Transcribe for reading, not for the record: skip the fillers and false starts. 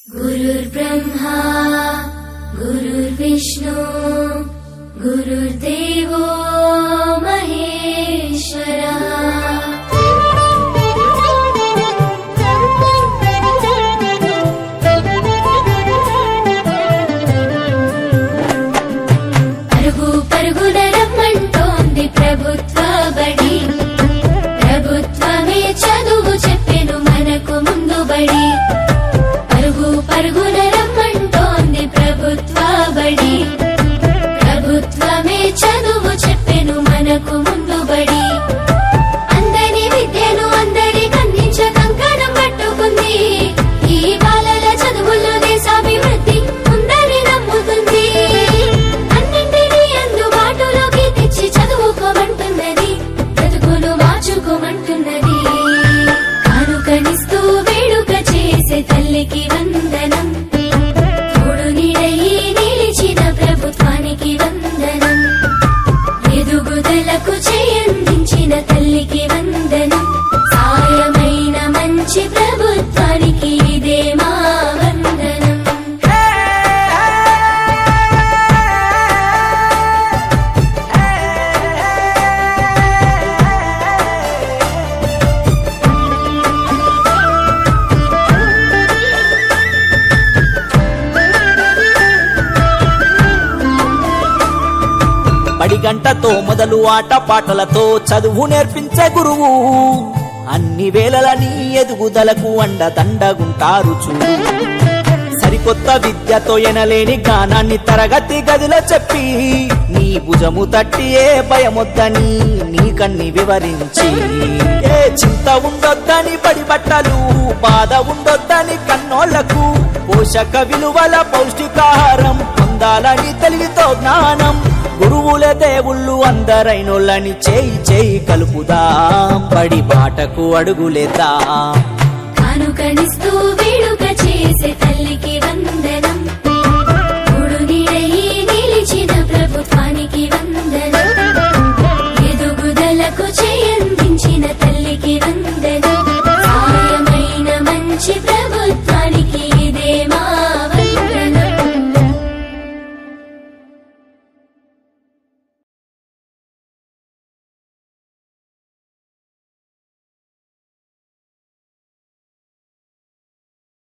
गुरुर्ब्रह्मा गुरुर्विष्णु गुरुर्देवो महेश्वरः। పరుగు పరుగున రమ్మంటోంది ప్రభుత్వ బడి, ప్రభుత్వమే చదువు చెప్పెను మనకు ముందు బడి. పరుగు పరుగున రమ్మంటోంది ప్రభుత్వ బడి, ప్రభుత్వమే చదువు చెప్పెను మనకు ముందు బడి. అందరి విద్యను అందరికి అందించ కంకణం పట్టుకుంది, ఈ బాలల చదువుల్లో దేశాభివృద్ధి ఉందని నమ్ముతుంది. అన్నింటినీ అందుబాటులోకి తెచ్చి చదువుకోమంటున్నది, బ్రతుకును మార్చుకోమంటున్నది. కానుకనిస్తూ వేడుక చేసే తల్లికి వందనం, తోడు నీడయి నిలిచిన ప్రభుత్వానికి వందనం. ఎదుగుదలకు చేయందించిన తల్లికి వందనం, సాయమైన మంచి ప్రభుత్వానికి ఇదే మా వందనం. బడి గంటతో మొదలు ఆట పాటలతో చదువు నేర్పించే గురువు, అన్ని వేళలని ఎదుగుదలకు అండదండగుంటారు చూడు. సరికొత్త విద్యతో ఎనలేని జ్ఞానాన్ని తరగతి గదిలో చెప్పి, నీ భుజము తట్టి ఏ భయమొద్దని నీకన్ని వివరించి, ఏ చింత ఉండొద్దని బడి బట్టలు, బాధ ఉండొద్దని కన్నోళ్లకు, పోషక విలువల పౌష్టికాహారం పొందాలని తెలివితో జ్ఞానం. గురువులే దేవుళ్ళు అందరైనోళ్ళని చేయి చేయి కలుపుదాం, బడి బాటకు అడుగులేద్దాం. కానుకనిస్తూ వేడుక చేసే తల్లికి